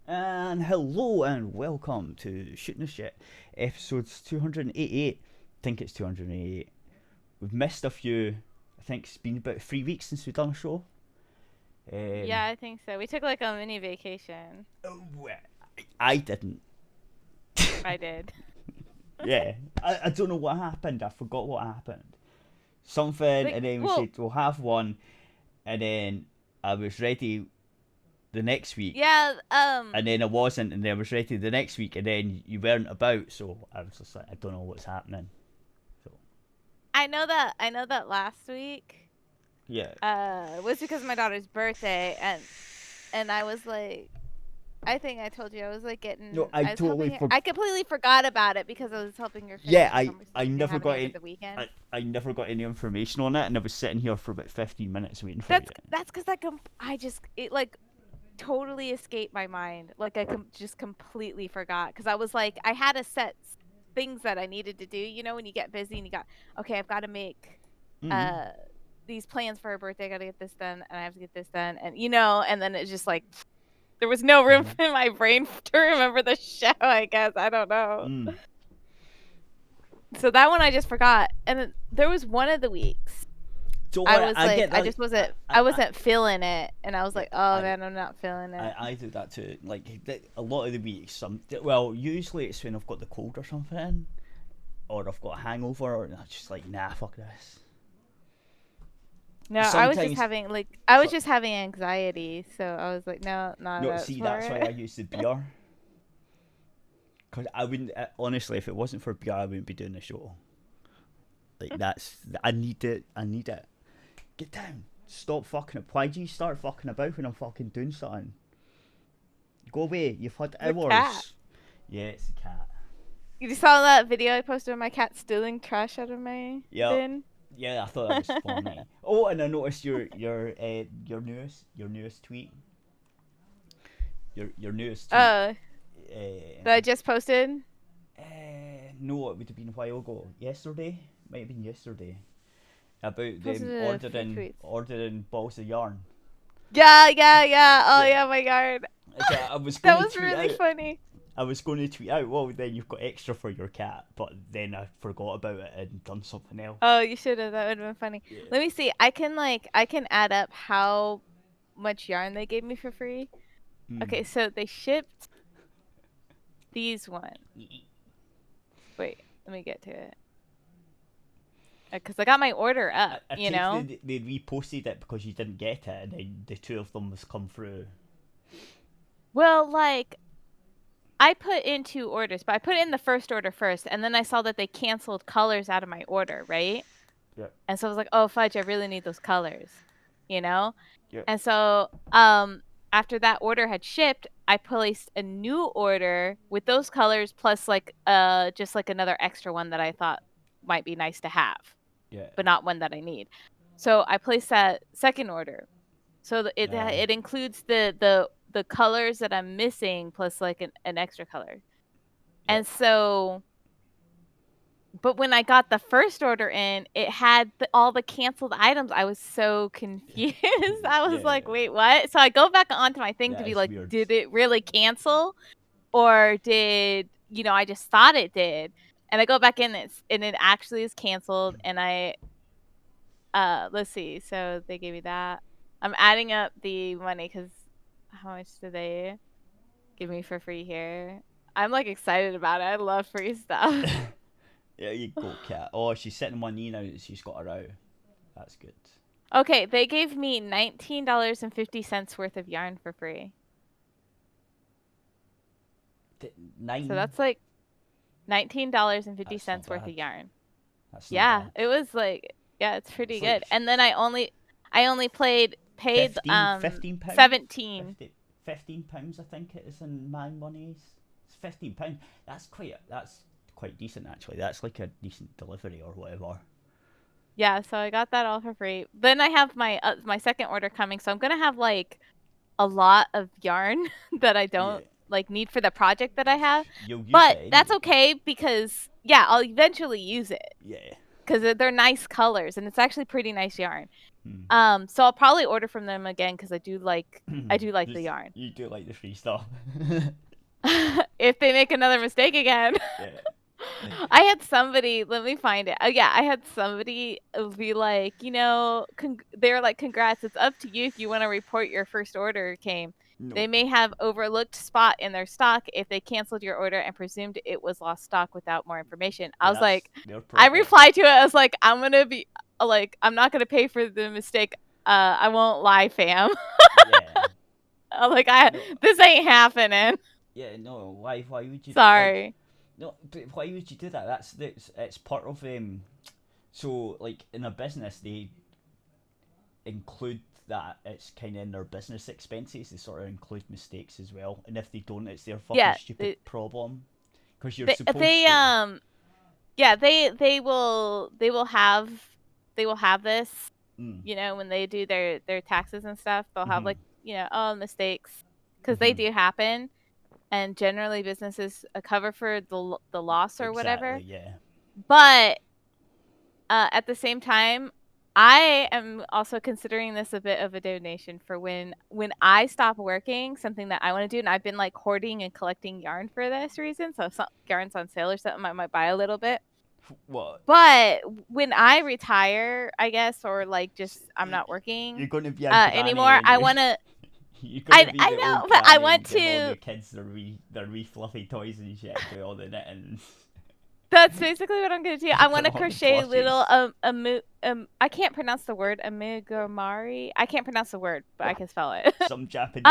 And hello and welcome to Shooting the Shit, episodes 288. I think it's 288. We've missed a few. I think it's been about 3 weeks since we've done a show. Yeah, I think so. We took like a mini vacation. Oh, I didn't. I did. Yeah, I don't know what happened. I forgot what happened. Something, Like, and then we well, said we'll have one, and then I was ready the next week. yeah, And then I wasn't, and then I was ready the next week, and then you weren't about, so I was just like, I don't know what's happening. So I know that last week yeah, was because of my daughter's birthday, and I was like, I think I told you I was like no, getting I I was totally helping her. forgot. I completely forgot about it because I was helping her Yeah, finish a I conversation we were never having got over any. the weekend. I never got any information on it, and I was sitting here for about 15 minutes waiting for you. That's because I just it like totally escaped my mind. Like I just completely forgot because I was like I had a set things that I needed to do. You know, when you get busy and you got okay, I've got to make Mm-hmm. uh these plans for her birthday. I got to get this done, and I have to get this done, and you know, and then it's just like there was no room Mm-hmm. in my brain to remember the show. I guess I don't know. Mm. So that one I just forgot, and then there was one of the weeks Don't I worry, was I like get I that. just wasn't I, I I, wasn't feeling it, and I was yeah, like, oh man, I'm not feeling it. I do that too. Like a lot of the weeks, well, usually it's when I've got the cold or something, or I've got a hangover, or I'm just like, nah, fuck this. No, Sometimes, I was so, just having anxiety, so I was like, no, not no, up see, for that's why I it. use the beer. Because I wouldn't, honestly, if it wasn't for beer, I wouldn't be doing the show. Like, I need it. I need it. Get down. Stop fucking up. Why do you start fucking about when I'm fucking doing something? Go away. You've had The cat. hours. Yeah, it's a cat. You saw that video I posted of my cat stealing trash out of my Yeah, bin? yeah. I thought that was funny. Oh, and I noticed your newest tweet. Your newest tweet. Oh, Uh, that I just posted? no, it would have been a while ago. Yesterday, might have been yesterday. About Posted them a few tweets. ordering balls of yarn. Yeah, yeah, yeah. Oh, Yeah. yeah, my God. So I was going That to was tweet really out. funny. I was going to tweet out. Well, then you've got extra for your cat, but then I forgot about it and done something else. Oh, you should have. That would have been funny. Yeah. Let me see. I can add up how much yarn they gave me for free. Mm. Okay, so they shipped these ones. Wait, let me get to it. Because I got my order up, I you take know? they reposted it because you didn't get it, and then the two of them was come through. Well, like, I put in 2 orders, but I put in the first order first, and then I saw that they canceled colors out of my order, right? Yeah. And so I was like, oh, fudge, I really need those colors, you know? Yeah. And so, after that order had shipped, I placed a new order with those colors plus, like, just, like, another extra one that I thought might be nice to have, Yeah. but not one that I need. So I placed that second order. So it Uh, it includes the colors that I'm missing plus like an extra color. yeah. And so but when I got the first order in, it had all the canceled items. I was so confused. I was Yeah. like, "Wait, what?" So I go back onto my thing to That be is like, weird. "Did it really cancel or did, I just thought it did?" And I go back in and it actually is canceled and I let's see. So they gave me that. I'm adding up the money cuz how much did they give me for free here? I'm like excited about it. I love free stuff. Yeah, you go, cat. Oh, she's sitting on one knee now. She's got her out. That's good. Okay, they gave me $19.50 worth of yarn for free. So Nine. that's like $19.50 That's not worth of bad. yarn. That's not Yeah, bad. it was like yeah, it's It's pretty like good. And then I only paid 15 pound. 17. 15 pounds, I think it is in my monies. It's £15. That's quite decent actually. That's like a decent delivery or whatever. Yeah, so I got that all for free. Then I have my second order coming, so I'm gonna have like a lot of yarn that I Yeah. don't like need for the project that I have. You'll use But it that's anyway. okay because yeah, I'll eventually use it. Yeah. because they're nice colors and it's actually pretty nice yarn. Hmm. So I'll probably order from them again because I do like the yarn. You do like the free stuff. If they make another mistake again. Yeah. I had somebody, let me find it. Oh yeah, I had somebody be like, they're like, congrats, it's up to you if you want to report your first order came. No. They may have overlooked spot in their stock if they canceled your order and presumed it was lost stock without more information. I was like, I replied to it. I was like, I'm not gonna pay for the mistake. I won't lie, fam. Yeah. I'm like, this ain't happening. Yeah, no. Why would you? Sorry. Like, no, but why would you do that? It's part of So like in a business, they include that it's kind of in their business expenses. They sort of include mistakes as well, and if they don't, it's their fucking stupid problem. Because you're supposed to. Yeah, they will have this. When they do their taxes and stuff, they'll have mistakes because they do happen. And generally, businesses cover for the loss or whatever. Yeah. But at the same time, I am also considering this a bit of a donation for when I stop working, something that I want to do. And I've been like hoarding and collecting yarn for this reason. So if yarn's on sale or something, I might buy a little bit. What? But when I retire, I guess, or like just I'm not working you're going to be anymore, I want to. I know, but I want to. All the kids their wee fluffy toys and shit, do all the knitting. That's basically what I'm gonna do. I want to crochet little I can't pronounce the word amigurumi. I can't pronounce the word, but I can spell it. Some Japanese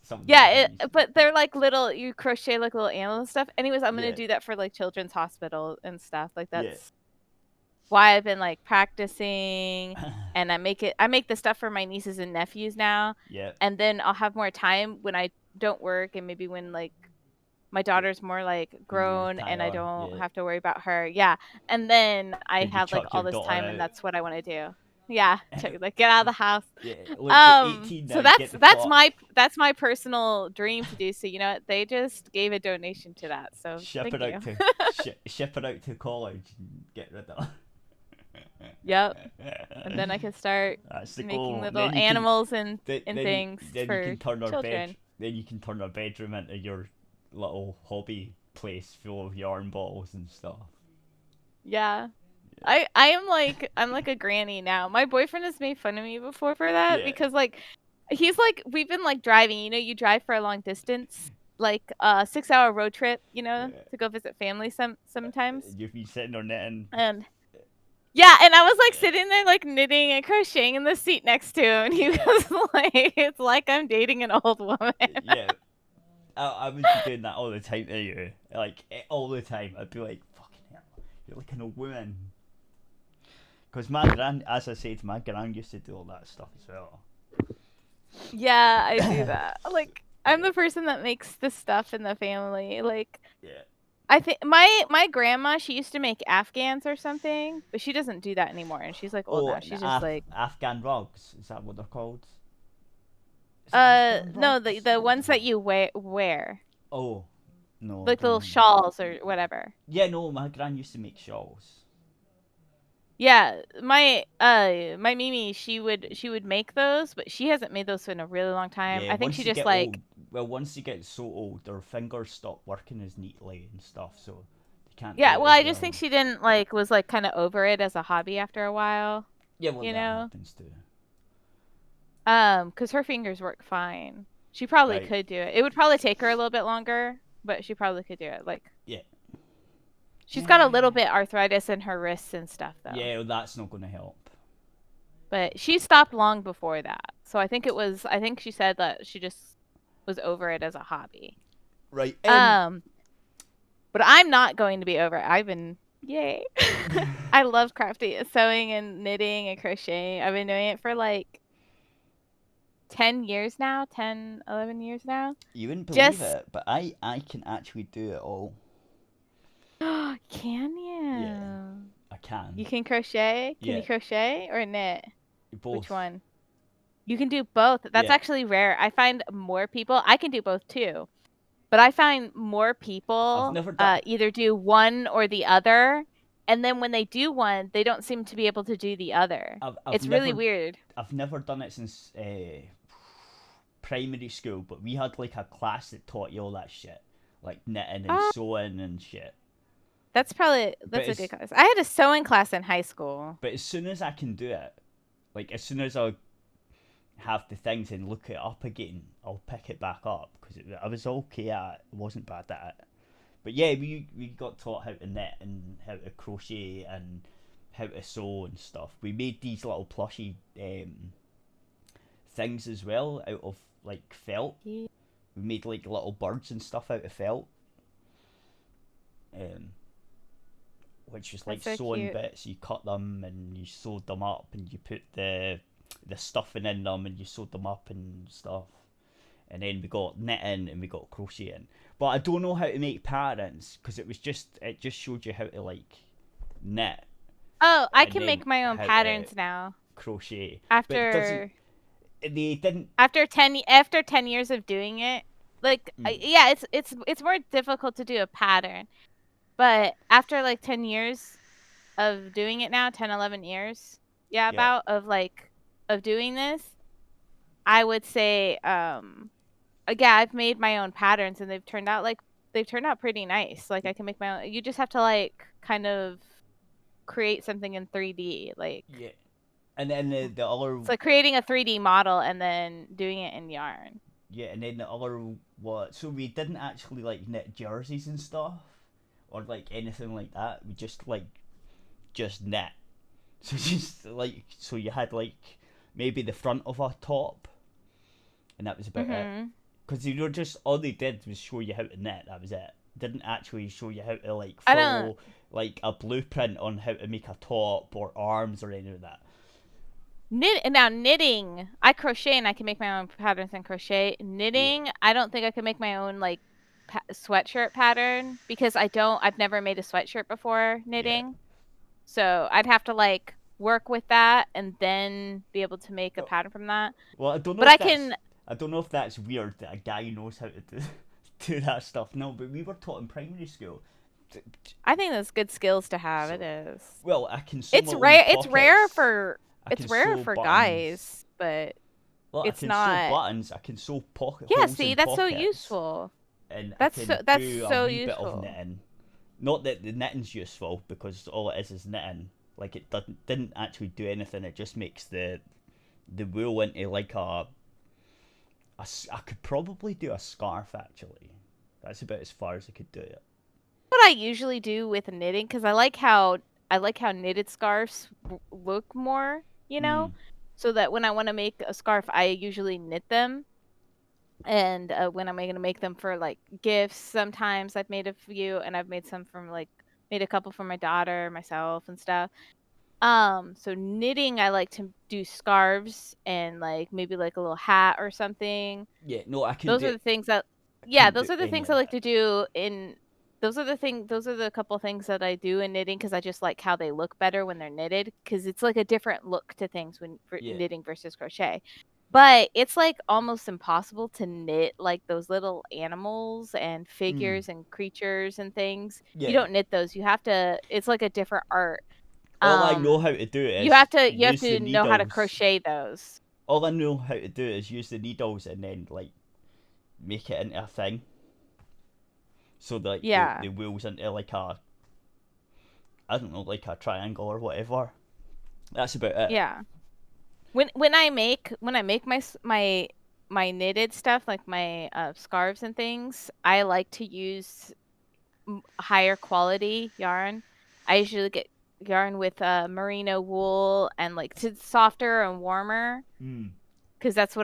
thing. But they're like little. You crochet like little animals and stuff. Anyways, I'm gonna do that for like children's hospital and stuff. Like that's why I've been like practicing, and I make the stuff for my nieces and nephews now. Yeah. And then I'll have more time when I don't work, and maybe when like my daughter's more like grown and I don't have to worry about her. Yeah. And then I have like all this time and that's what I want to do. Yeah. Like get out of the house. Yeah. Look, 18 now, so that's my personal dream to do. So you know what? They just gave a donation to that. So ship it out to college and get rid of it. Yep. And then I can start making little animals and things for children. Then you can turn our bedroom into your little hobby place full of yarn balls and stuff. Yeah. I'm like a granny now. My boyfriend has made fun of me before for that because like he's like we've been like driving, you drive for a long distance, like a 6-hour road trip, to go visit family sometimes. You've been sitting or knitting. And yeah, and I was like sitting there like knitting and crocheting in the seat next to him, and he was like, it's like I'm dating an old woman. Yeah. I would be doing that all the time to you. Like, all the time. I'd be like, fucking hell, you're like an old woman. Because as I said, my gran used to do all that stuff as well. Yeah, I do that. Like, I'm the person that makes the stuff in the family. Like, I think my grandma, she used to make Afghans or something, but she doesn't do that anymore. And she's like old now. She's just like Afghan rugs. Is that what they're called? No, the ones that you wear. Oh, no. Like little shawls or whatever. Yeah, no, my gran used to make shawls. Yeah, my Mimi, she would make those, but she hasn't made those in a really long time. I think she just like once you get so old, their fingers stop working as neatly and stuff, so they can't. Yeah, well, I just think she didn't was kind of over it as a hobby after a while. Yeah, well, that happens too. Because her fingers work fine. She probably could do it. It would probably take her a little bit longer, but she probably could do it. She's got a little bit arthritis in her wrists and stuff, though. Yeah, well, that's not going to help. But she stopped long before that. So I think she said that she just was over it as a hobby. Right. But I'm not going to be over it. Yay. I love sewing and knitting and crocheting. I've been doing it for 10 years now, 11 years now. You wouldn't believe it, but I can actually do it all. Can you? Yeah, I can. You can crochet? Can you crochet or knit? Both. Which one? You can do both. That's actually rare. I find more people. I can do both too. But I find more people either do one or the other. and then when they do one, they don't seem to be able to do the other. I've It's never, really weird. I've never done it since primary school, but we had like a class that taught you all that shit, like knitting and sewing and shit. That's a good class. I had a sewing class in high school. But as soon as I can do it, like as soon as I have the things and look it up again, I'll pick it back up, because I was okay at it, wasn't bad at it. But yeah, we got taught how to knit and how to crochet and how to sew and stuff. We made these little plushy things as well out of like felt. We made like little birds and stuff out of felt. Which was like so sewing cute. bits. You cut them and you sewed them up, and you put the stuffing in them and you sewed them up and stuff. And then we got knitting and we got crocheting. But I don't know how to make patterns, because it just showed you how to like knit. Oh, I can make my own patterns now. Crochet. After they didn't. After 10 years of doing it, like yeah, it's more difficult to do a pattern. But after like 10 years of doing it now, 10, 11 years, about of doing this, I would say I've made my own patterns, and they've turned out pretty nice. Like I can make my own. You just have to like kind of create something in 3D, like and then the other. It's like creating a 3D model and then doing it in yarn. Yeah, and then the other so we didn't actually like knit jerseys and stuff, or like anything like that. We just knit. So you had like maybe the front of a top, and that was about it. Because all they did was show you how to knit. That was it. Didn't actually show you how to like follow like a blueprint on how to make a top or arms or any of that. Knitting, I crochet and I can make my own patterns in crochet. Knitting, I don't think I could make my own like sweatshirt pattern, because I've never made a sweatshirt before knitting. So I'd have to like work with that and then be able to make a pattern from that. Well, I don't know. I don't know if that's weird that a guy knows how to do that stuff. No, but we were taught in primary school. I think that's good skills to have. It is. Well, I can sew It's rare. It's rare for guys, but it's not. I can sew buttons. I can sew pockets. Yeah, see, that's so useful. And that's so useful. Bit of knitting. Not that the knitting's useful, because all it is knitting. Like it didn't actually do anything. It just makes the wool into like I could probably do a scarf, actually. That's about as far as I could do it. What I usually do with knitting, because I like how knitted scarves look more, so that when I want to make a scarf, I usually knit them. And when I'm going to make them for like gifts, sometimes I've made a few, and I've made some made a couple for my daughter, myself, and stuff. So knitting, I like to do scarves and like maybe like a little hat or something. Yeah, no, I can. Those are the things that. Those are the things I like to do in. Those are the couple things that I do in knitting, because I just like how they look better when they're knitted, because it's like a different look to things knitting versus crochet. But it's like almost impossible to knit like those little animals and figures and creatures and things. Yeah. You don't knit those. You have to. It's like a different art. All I know how to do is you have to know how to crochet those. All I know how to do is use the needles and then like make it into a thing. So like the wool's into like a, I don't know, like a triangle or whatever. That's about it. Yeah. When I make my knitted stuff, like my scarves and things, I like to use higher quality yarn. I usually get yarn with merino wool, and like it's softer and warmer, because that's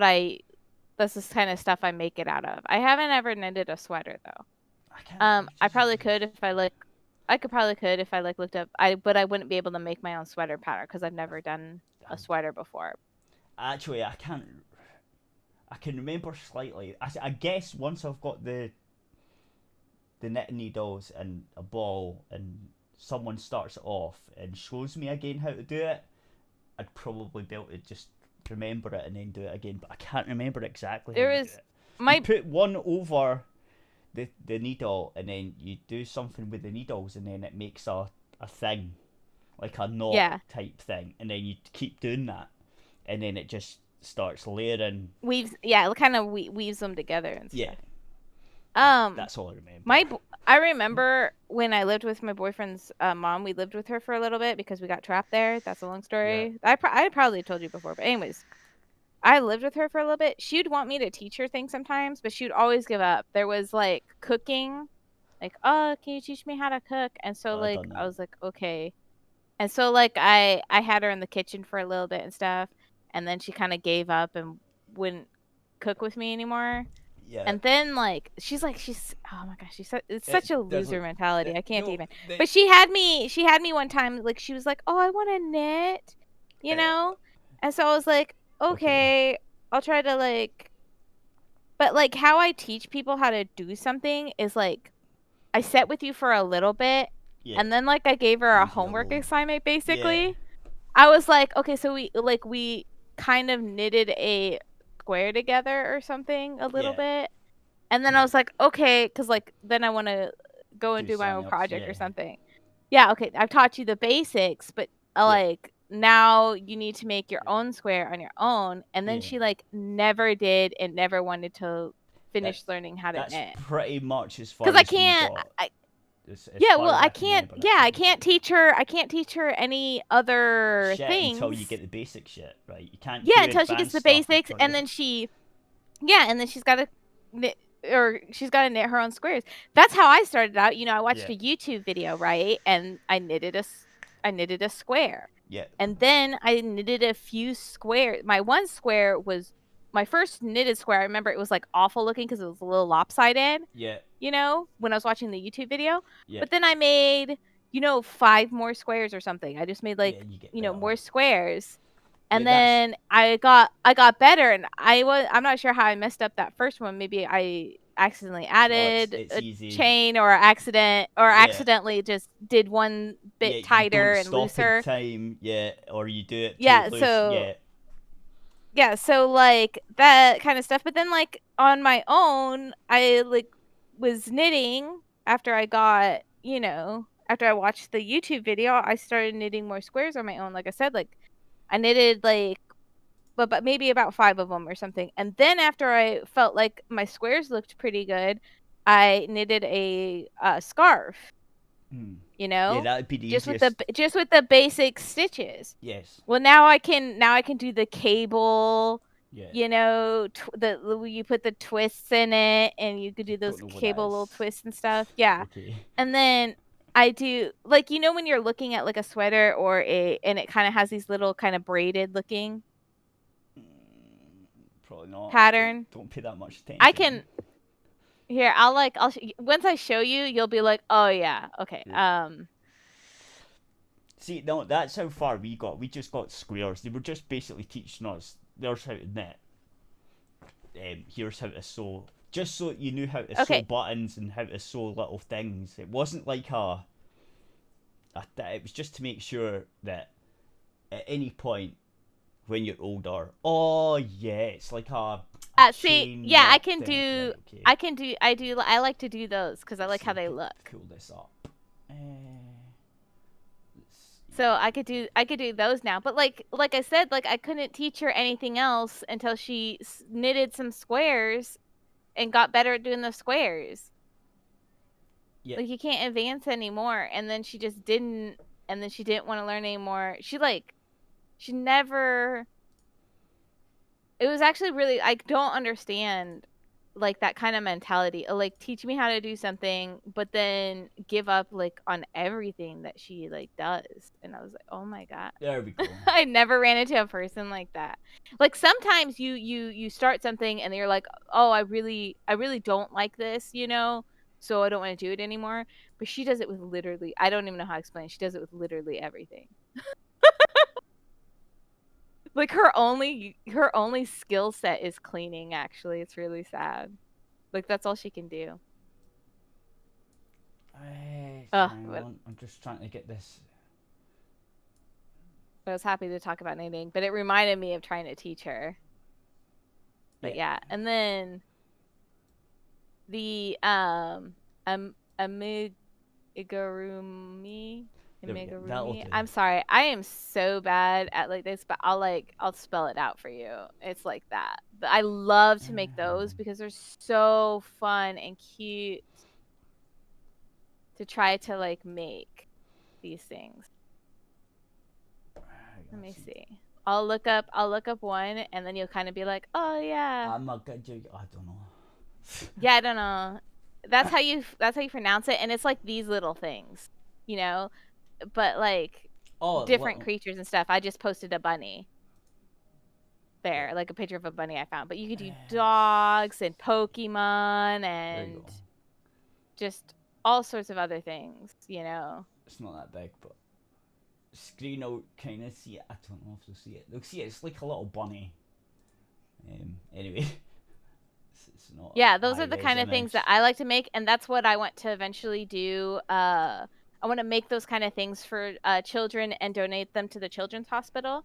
this kind of stuff I make it out of. I haven't ever knitted a sweater though. I probably could if I looked up. But I wouldn't be able to make my own sweater pattern, because I've never done a sweater before. Actually, I can remember slightly. I guess once I've got the knitting needles and a ball, and someone starts it off and shows me again how to do it, I'd probably be able to just remember it and then do it again. But I can't remember exactly how to do it. You put one over the needle, and then you do something with the needles, and then it makes a a thing, like a knot Yeah. type thing, and then you keep doing that, and then it just starts layering. Weaves. Yeah, it kind of weaves them together and Yeah, stuff. Um, that's all I remember. I remember when I lived with my boyfriend's mom. We lived with her for a little bit because we got trapped there. That's a long Yeah. story. I probably told you before, but anyways, I lived with her for a little bit. She'd want me to teach her things sometimes, but she'd always give up. There was like cooking, like, oh, can you teach me how to cook? And so I like done I that. was like, okay. And so like I had her in the kitchen for a little bit and stuff, and then she kind of gave up and wouldn't cook with me anymore. Yeah. And then like she's oh my gosh, it's It such a does loser mentality. I can't no. even. But she had me one time, like she was like, "Oh, I want to knit." You know? And so I was like, Okay. "Okay, I'll try to like." But like how I teach people how to do something is like I sat with you for a little bit, Yeah. and then like I gave her a Leave you homework alone. assignment Yeah. basically. I was like, "Okay, so we kind of knitted a square together or something a little Yeah. bit." And then I was like, "Okay," because like then I want to go and Do do my own something else. project Yeah. or something. Yeah, okay, I've taught you the basics, but Yeah. like now you need to make your own square on your own. And then Yeah. she like never did and never wanted to finish That's learning how to that's knit. pretty much as Because far I as we can't, got. I As yeah, far well, as I I can can't, remember, yeah, that's I what we can't did. teach her, I can't teach her any other Shit until you things. get the basic shit right. You can't Yeah, do until she gets advanced the stuff basics, until and you. then she's got to knit, or she's got to knit her own squares. That's how I started out. I watched Yeah. a YouTube video, right? And I knitted a square. Yeah. And then I knitted a few squares. My one square was my first knitted square. I remember it was like awful looking because it was a little lopsided, Yeah. when I was watching the YouTube video. Yeah. But then I made, 5 more squares or something. I just made Yeah. like, You get better. more squares. Yeah. And That's. then I got better, and I'm not sure how I messed up that first one. Maybe I accidentally Oh, added it's a easy. chain, or Yeah. accidentally just did one Yeah. bit You don't tighter and stop in looser. time. Yeah. Or you do it too Yeah, loose. so Yeah. yeah, so like that kind of stuff. But then like on my own, I like was knitting after I got, after I watched the YouTube video, I started knitting more squares on my own. Like I said, like I knitted like but maybe about 5 of them or something. And then after I felt like my squares looked pretty good, I knitted a scarf, Hmm. you Yeah. know, That'd be the just with the easiest. just with the basic stitches. Yes. Well, now I can do the cable, Yeah. you put the twists in it, and you could do those Don't know what that cable little is. twists and stuff. Yeah. Okay. And then I do like when you're looking at like a sweater and it kind of has these little kind of braided looking Probably not. pattern. Don't pay that much I attention. can here. Once I show you, you'll be like, "Oh yeah, okay." Yeah. See, no, that's how far we got. We just got squares. They were just basically teaching us. There's how to knit. Here's how to sew. Just so you knew how to sew Okay. buttons and how to sew little things. It wasn't like it was just to make sure that at any point when you're older, oh yeah, it's like a See, chain yeah, I knit can thing. do. Right, okay. I like to do those because I Let's like how see, they look. pull this up. So I could do those now. But like I said, like I couldn't teach her anything else until she knitted some squares and got better at doing the squares. Yeah. Like you can't advance anymore. And then she just didn't. And then she didn't want to learn anymore. She never. It was actually really. I don't understand like that kind of mentality. Like teach me how to do something, but then give up like on everything that she like does. And I was like, oh my god. There we go. I never ran into a person like that. Like sometimes you start something and you're like, "Oh, I really don't like this, so I don't want to do it anymore." But she does it with literally I don't even know how to explain. She does it with literally everything. Like her only skill set is cleaning, actually. It's really sad. Like that's all she can do. Hang But on. I'm just trying to get this. I was happy to talk about knitting, but it reminded me of trying to teach her. But yeah, and then the amigurumi. There we go. That'll Amigurumi. do. I'm sorry. I am so bad at like this, but I'll spell it out for you. It's like that. But I love to make those because they're so fun and cute to try to like make these things. Let me see. I'll look up one and then you'll kind of be like, "Oh yeah." I'm a good joke. I don't know. Yeah, I don't know. That's how you pronounce it, and it's like these little things, you know, but like different creatures and stuff. I just posted a bunny there, like a picture of a bunny I found. But you could do dogs and Pokemon and just all sorts of other things, you know. It's not that big, but screen out kind of see it. I don't know if they'll see it. They'll see it. It's like a little bunny. Anyway. It's not yeah, those are the kind of things that I like to make, and that's what I want to eventually do. I want to make those kind of things for children and donate them to the children's hospital.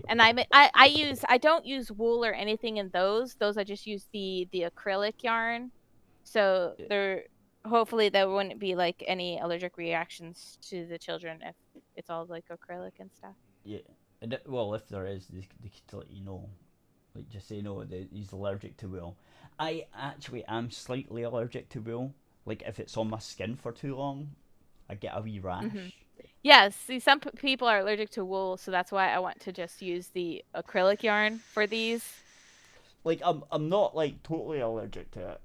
And I don't use wool or anything in those. Those I just use the acrylic yarn. So hopefully there wouldn't be like any allergic reactions to the children if it's all like acrylic and stuff. Yeah, and well, if there is, they could let you know. Like just say no, he's allergic to wool. I actually am slightly allergic to wool. Like if it's on my skin for too long, I get a wee rash. Mm-hmm. Yes, see, some people are allergic to wool, so that's why I want to just use the acrylic yarn for these. Like I'm not like totally allergic to it.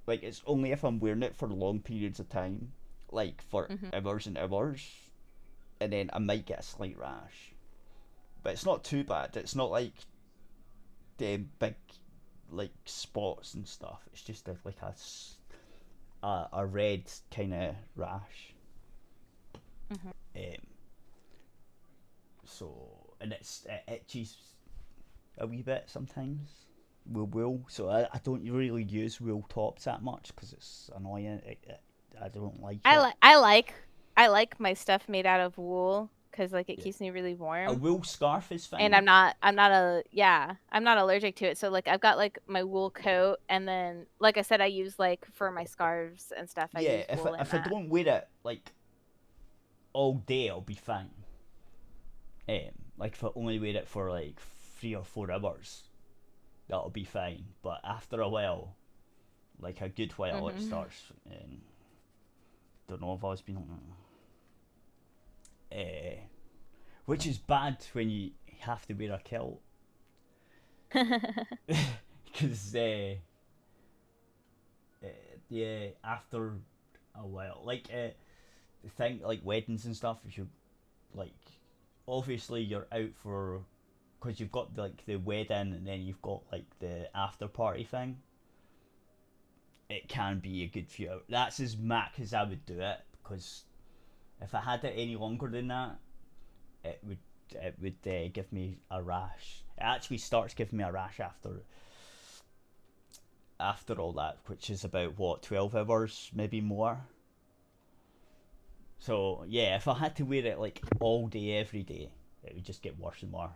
Like it's only if I'm wearing it for long periods of time, like for hours and hours, and then I might get a slight rash. But it's not too bad. It's not like the big like spots and stuff. It's just like a red kind of rash. So and it itches a wee bit sometimes with wool. So I don't really use wool tops that much because it's annoying. I don't like it. I like my stuff made out of wool because like it keeps me really warm. A wool scarf is fine. And I'm not allergic to it. So like I've got like my wool coat, and then like I said, I use like for my scarves and stuff. I use wool if I don't wear it like all day, I'll be fine. Like if I only wear it for like 3 or 4 hours, that'll be fine. But after a while, like a good while, it starts. Don't know if I've been on it. Which is bad when you have to wear a kilt. Because after a while, like the thing like weddings and stuff, if you like, obviously you're out for, because you've got like the wedding and then you've got like the after party thing. It can be a good few hours. That's as max as I would do it, because if I had it any longer than that, it would give me a rash. It actually starts giving me a rash after all that, which is about 12 hours, maybe more. So yeah, if I had to wear it like all day, every day, it would just get worse and worse.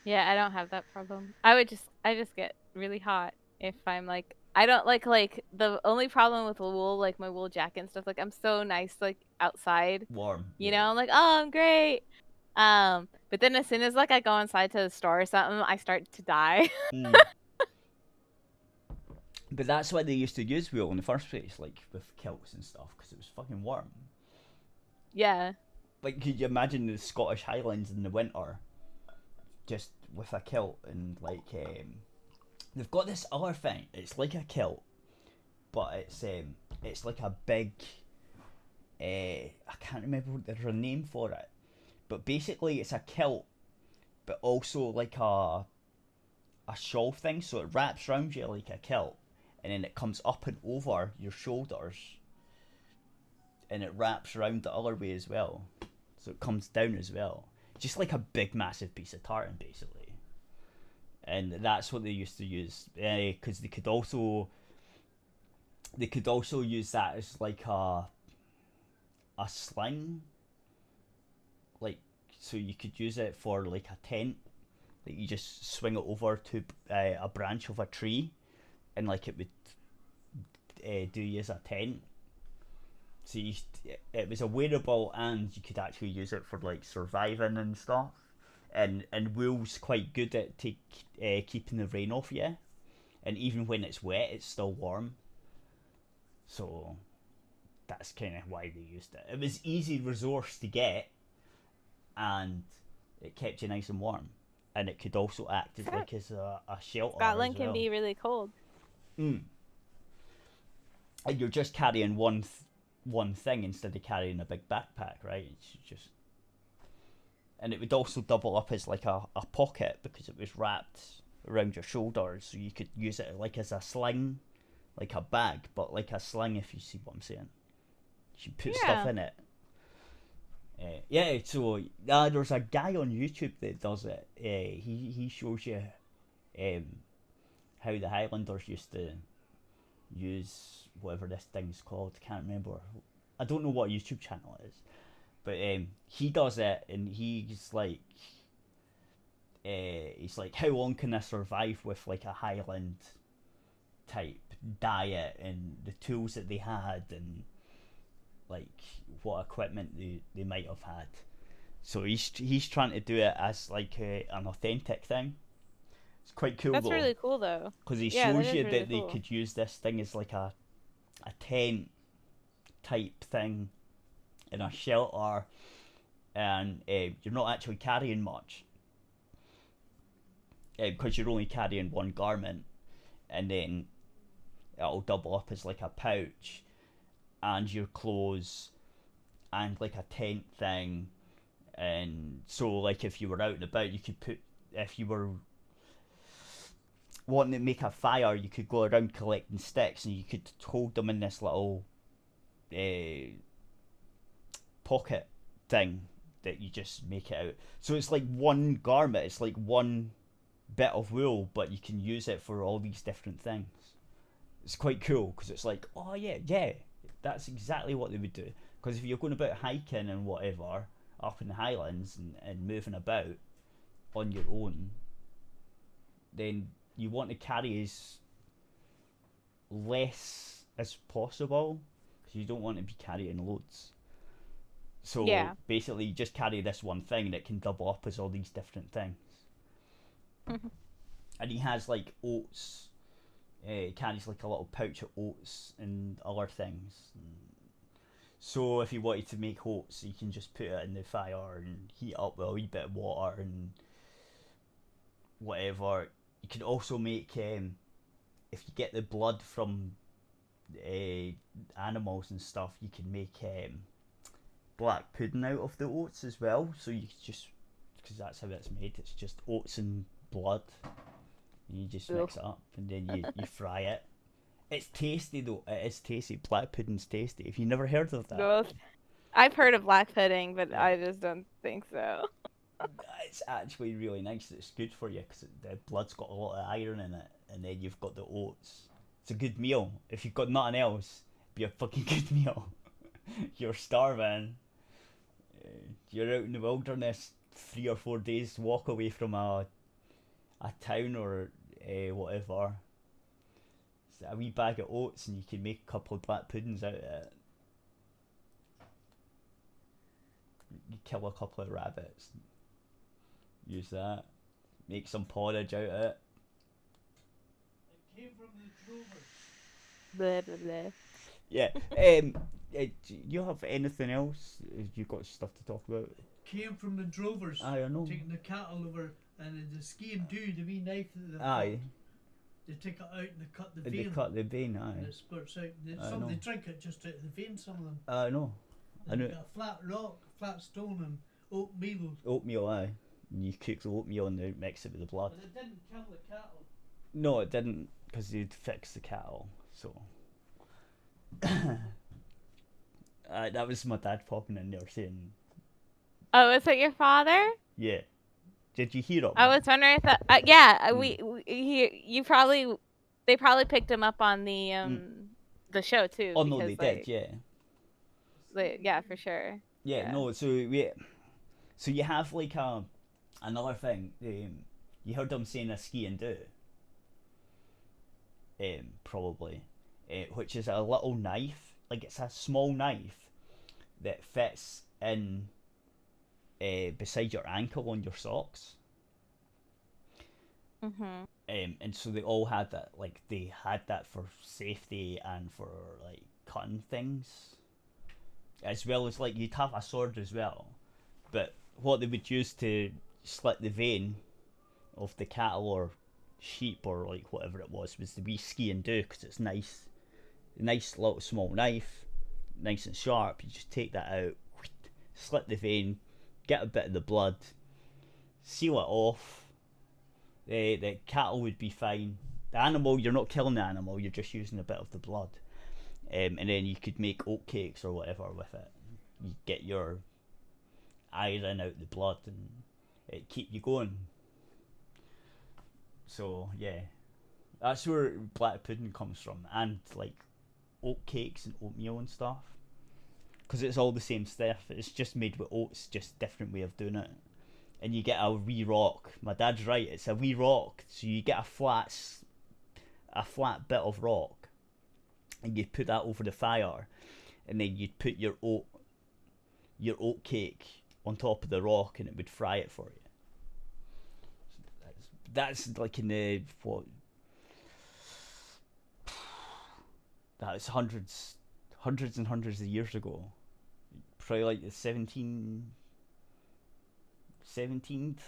Yeah, I don't have that problem. I just get really hot if I'm like, I don't like the only problem with wool, like my wool jacket and stuff, like I'm so nice like outside. Warm. You know, I'm like, oh, I'm great. But then as soon as like I go inside to the store or something, I start to die. But that's why they used to use wool in the first place, like with kilts and stuff, because it was fucking warm. Yeah. Like, could you imagine the Scottish Highlands in the winter, just with a kilt and like they've got this other thing. It's like a kilt, but it's like a big. I can't remember what there's a name for it, but basically it's a kilt, but also like a shawl thing. So it wraps around you like a kilt, and then it comes up and over your shoulders, and it wraps around the other way as well, so it comes down as well. Just like a big massive piece of tartan basically. And that's what they used to use, because they could also use that as like a sling, like, so you could use it for like a tent, like you just swing it over to a branch of a tree, and like it would do use a tent. So it was a wearable, and you could actually use it for like surviving and stuff. And wool's quite good at keeping the rain off you, and even when it's wet, it's still warm. So that's kind of why they used it. It was easy resource to get, and it kept you nice and warm, and it could also act as like as a shelter. Scotland can be really cold. And you're just carrying one thing instead of carrying a big backpack, right? It's just, and it would also double up as like a pocket because it was wrapped around your shoulders, so you could use it like as a sling, like a bag, but like a sling, if you see what I'm saying. You put stuff in it. So there's a guy on YouTube that does it. He shows you how the Highlanders used to use whatever this thing's called. Can't remember. I don't know what YouTube channel it is, but he does it, and he's like, how long can I survive with like a Highland type diet and the tools that they had, and like what equipment they might have had. So he's trying to do it as like an authentic thing. It's quite cool. That's really cool though, because he shows you that they could use this thing as like a tent type thing in a shelter, and you're not actually carrying much because you're only carrying one garment, and then it'll double up as like a pouch, and your clothes, and like a tent thing. And so like if you were out and about, you could put, if you were wanting to make a fire, you could go around collecting sticks, and you could hold them in this little pocket thing that you just make it out. So it's like one garment, it's like one bit of wool, but you can use it for all these different things. It's quite cool because it's like, oh yeah, that's exactly what they would do. Because if you're going about hiking and whatever up in the Highlands and moving about on your own, then you want to carry as less as possible, because you don't want to be carrying loads. So basically you just carry this one thing, and it can double up as all these different things. And he has like oats, he carries like a little pouch of oats and other things. So if you wanted to make oats, you can just put it in the fire and heat up with a wee bit of water and whatever. You can also make, if you get the blood from animals and stuff, you can make black pudding out of the oats as well. So you just, because that's how it's made, it's just oats and blood. And you just mix it up, and then you fry it. It's tasty though. It is tasty. Black pudding's tasty. If you never heard of that, both. I've heard of black pudding, but I just don't think so. It's actually really nice. It's good for you because the blood's got a lot of iron in it, and then you've got the oats. It's a good meal. If you've got nothing else, it'd be a fucking good meal. You're starving. You're out in the wilderness, 3 or 4 days walk away from a town or whatever. It's a wee bag of oats, and you can make a couple of black puddings out of it. You kill a couple of rabbits, use that, make some porridge out of it. It came from the Drovers. Blah, blah, blah. Yeah. You have anything else? You've got stuff to talk about? Came from the Drovers. Aye, I know. Taking the cattle over, and the ski and do the wee knife that they've Aye. got. They take it out and they cut the And vein. they cut the vein, And aye. it spurts out. I know. They drink it just out of the vein, some of them. I know. I And know. they've got a flat rock, flat stone, and oatmeal. Oatmeal, aye. And you cook the oatmeal and then mix it with the blood. But it didn't kill the cattle. No, it didn't, because they'd fix the cattle, so. That was my dad popping in there saying, Oh, is it your father? yeah. Did you hear him? I was wondering if that. They probably picked him up on the show too. Oh no, because, they did, yeah. Yeah, for sure. Yeah, no, so you have like another thing. You heard them saying a ski and do. Probably. which is a little knife. Like, it's a small knife that fits in beside your ankle on your socks. And so they all had that, like, they had that for safety and for, like, cutting things. As well as, like, you'd have a sword as well. But what they would use to slit the vein of the cattle or sheep or, like, whatever it was the wee skiing do, because it's nice little small knife, nice and sharp. You just take that out, slit the vein, get a bit of the blood, seal it off. The cattle would be fine. The animal, you're not killing the animal, you're just using a bit of the blood. And then you could make oat cakes or whatever with it. You get your iron out the blood and it keep you going. So yeah, that's where black pudding comes from, and like oat cakes and oatmeal and stuff, because it's all the same stuff. It's just made with oats, just different way of doing it. And you get a wee rock. My dad's right, it's a wee rock. So you get a flat bit of rock, and you put that over the fire, and then you'd put your oat cake on top of the rock, and it would fry it for you. That's like in the that's hundreds and hundreds of years ago. Probably like the 17th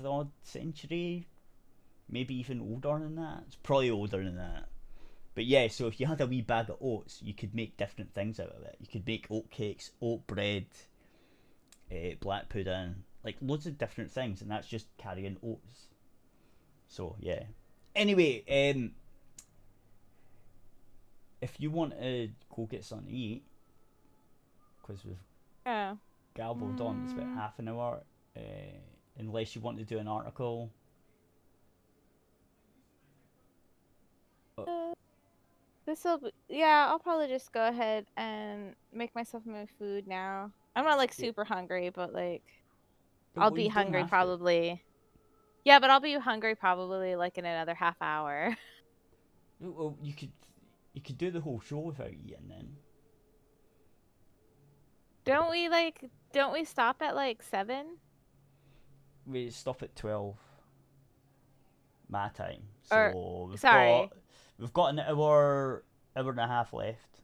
odd century, maybe even older than that. It's probably older than that. But yeah, so if you had a wee bag of oats, you could make different things out of it. You could make oat cakes, oat bread, black pudding, like loads of different things, and that's just carrying oats. So yeah. Anyway, if you want to go get something to eat, because we've gabbled on, it's about half an hour. Unless you want to do an article. I'll probably just go ahead and make myself my food now. I'm not like super hungry, but like I'll be hungry probably. Yeah, but I'll be hungry probably like in another half hour. Well, you could do the whole show without eating then. Don't we stop at like 7? We stop at 12 my time. So we've got an hour and a half left.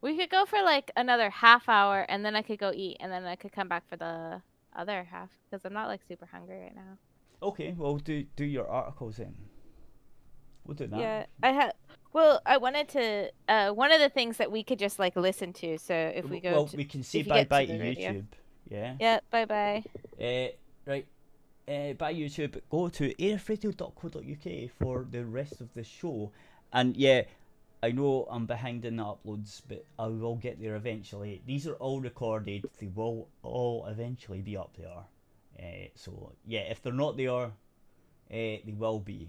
We could go for like another half hour, and then I could go eat, and then I could come back for the other half, because I'm not like super hungry right now. Okay, well do your articles then. We'll do that. Yeah, I wanted to. One of the things that we could just like listen to. So if we go, we can say bye bye to YouTube. Yeah. Yeah. Bye bye. Right. Bye YouTube. Go to aerithradio.co.uk for the rest of the show. And yeah, I know I'm behind in the uploads, but I will get there eventually. These are all recorded. They will all eventually be up there. So yeah, if they're not there, they will be.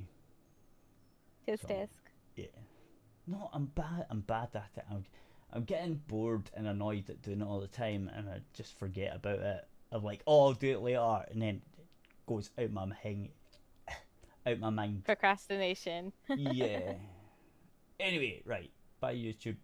Tisk tisk. Yeah. No, I'm bad at it. I'm getting bored and annoyed at doing it all the time, and I just forget about it. I'm like, oh, I'll do it later, and then it goes out my mind. Procrastination. Yeah. Anyway, right. Bye YouTube.